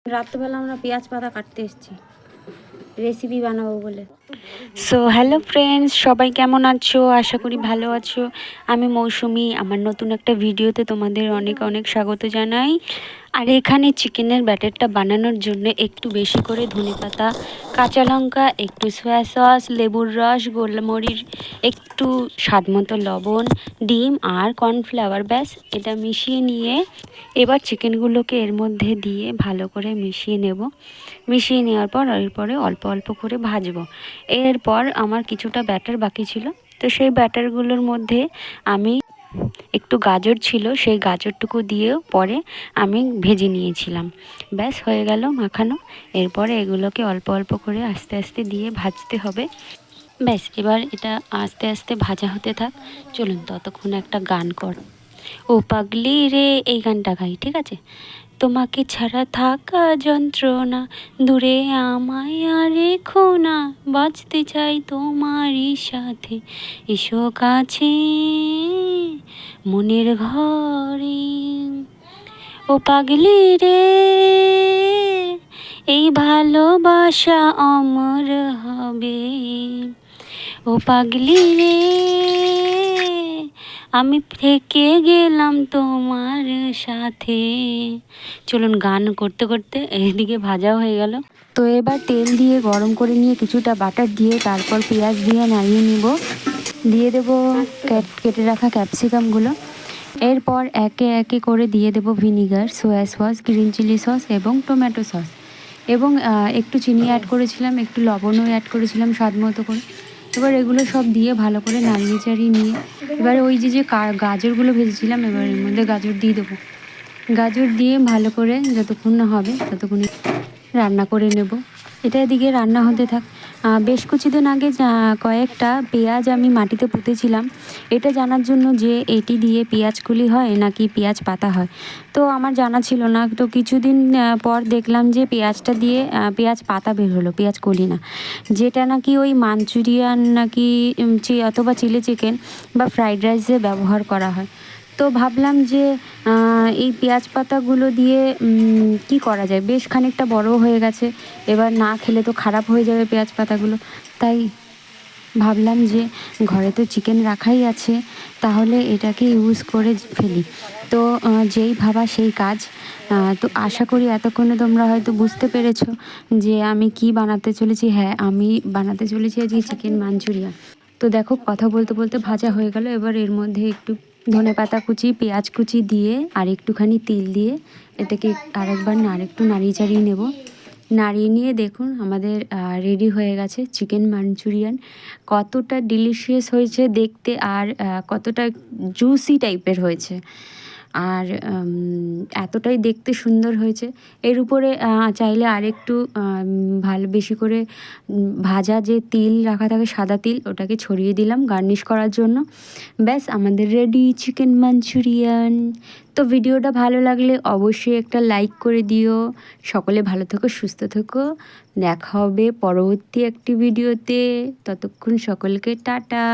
রাত্রেবেলা আমরা পেঁয়াজ পাতা কাটতে এসেছি রেসিপি বানাবো বলে। সো হ্যালো ফ্রেন্ডস, সবাই কেমন আছো? আশা করি ভালো আছো। আমি মৌসুমি, আমার নতুন একটা ভিডিওতে তোমাদের অনেক অনেক স্বাগত জানাই। আর এখানে চিকেনের ব্যাটারটা বানানোর জন্য একটু বেশি করে ধনেপাতা, কাঁচা লঙ্কা, একটু সয়া সস, লেবুর রস, গোলমরিচ, একটু স্বাদ মতো লবণ, ডিম আর কর্নফ্লাওয়ার, ব্যাস এটা মিশিয়ে নিয়ে এবার চিকেনগুলোকে এর মধ্যে দিয়ে ভালো করে মিশিয়ে নেব। মিশিয়ে নেওয়ার পর এরপরে অল্প অল্প করে ভাজবো। এরপর আমার কিছুটা ব্যাটার বাকি ছিল, তো সেই ব্যাটারগুলোর মধ্যে আমি একটু গাজর ছিল, সেই গাজরটুকু দিয়েও পরে আমি ভেজে নিয়েছিলাম। ব্যাস হয়ে গেল মাখানো। এরপরে এগুলোকে অল্প অল্প করে আস্তে আস্তে দিয়ে ভাজতে হবে। ব্যাস এবার এটা আস্তে আস্তে ভাজা হতে থাক। চলুন ততক্ষণ একটা গান কর, ও পাগলি রে, এই গানটা গাই, ঠিক আছে? তোমাকে ছাড়া থাকা যন্ত্রণা, দূরে আমায় আর রেখো না, বাঁচতে চাই তোমারই সাথে, এসো কাছে মনের ঘরে। ও পাগলি রে, এই ভালোবাসা অমর হবে। ও পাগলি রে, আমি থেকে গেলাম তোমার সাথে। চলুন গান করতে করতে এদিকে ভাজাও হয়ে গেল। তো এবার তেল দিয়ে গরম করে নিয়ে কিছুটা বাটার দিয়ে তারপর পেঁয়াজ দিয়ে নাড়িয়ে নিব। দিয়ে দেবো কেটে রাখা ক্যাপসিকামগুলো। এরপর একে একে করে দিয়ে দেবো vinegar, soya sauce, green chilli sauce এবং টমেটো সস, এবং একটু চিনি অ্যাড করেছিলাম, একটু লবণও অ্যাড করেছিলাম স্বাদ মতো করে। এবার এগুলো সব দিয়ে ভালো করে নাড়িয়ে চাড়িয়ে নিয়ে এবারে ওই যে গাজরগুলো ভেজেছিলাম, এবার এর মধ্যে গাজর দিয়ে দেবো। গাজর দিয়ে ভালো করে যতক্ষণ না হবে ততক্ষণই রান্না করে নেব। এটা এদিকে রান্না হতে থাক। বেশ কিছুদিন আগে কয়েকটা পেঁয়াজ আমি মাটিতে পুঁতেছিলাম, এটা জানার জন্য যে এটি দিয়ে পেঁয়াজ কলি হয় নাকি পেঁয়াজ পাতা হয়। তো আমার জানা ছিল না। তো কিছুদিন পর দেখলাম যে পেঁয়াজটা দিয়ে পেঁয়াজ পাতা বের হলো, পেঁয়াজ কলি না, যেটা নাকি ওই মাঞ্চুরিয়ান নাকি অথবা চিলি চিকেন বা ফ্রাইড রাইসে ব্যবহার করা হয়। তো ভাবলাম যে এই পেঁয়াজ পাতাগুলো দিয়ে কি করা যায়, বেশ খানিকটা বড় হয়ে গেছে, এবার না খেলে তো খারাপ হয়ে যাবে পেঁয়াজ পাতাগুলো। তাই ভাবলাম যে ঘরে তো চিকেন রাখাই আছে, তাহলে এটাকে ইউজ করে ফেলি। তো যেই ভাবা সেই কাজ। তো আশা করি এতক্ষণে তোমরা হয়তো বুঝতে পেরেছো যে আমি কি বানাতে চলেছি। হ্যাঁ, আমি বানাতে চলেছি আজকে চিকেন মাঞ্চুরিয়ান। তো দেখো কথা বলতে বলতে ভাজা হয়ে গেল। এবার এর মধ্যে একটু ধনেপাতা কুচি, পেঁয়াজ কুচি দিয়ে আর একটুখানি তেল দিয়ে এটাকে আরেকবার একটু নাড়িয়ে চাড়িয়ে নেব। নাড়িয়ে নিয়ে দেখুন আমাদের রেডি হয়ে গেছে চিকেন মাঞ্চুরিয়ান। কতটা ডিলিশিয়াস হয়েছে দেখতে, আর কতটা জুসি টাইপের হয়েছে, আর এতটাই দেখতে সুন্দর হয়েছে। এর উপরে চাইলে আরেকটু ভালো বেশি করে ভাজা যে তিল রাখা থাকে, সাদা তিল, ওটাকে ছড়িয়ে দিলাম গার্নিশ করার জন্য। ব্যাস আমাদের রেডি চিকেন মাঞ্চুরিয়ান। তো ভিডিওটা ভালো লাগলে অবশ্যই একটা লাইক করে দিও। সকলে ভালো থেকো, সুস্থ থেকো। দেখা হবে পরবর্তী একটি ভিডিওতে। ততক্ষণ সকলকে টাটা।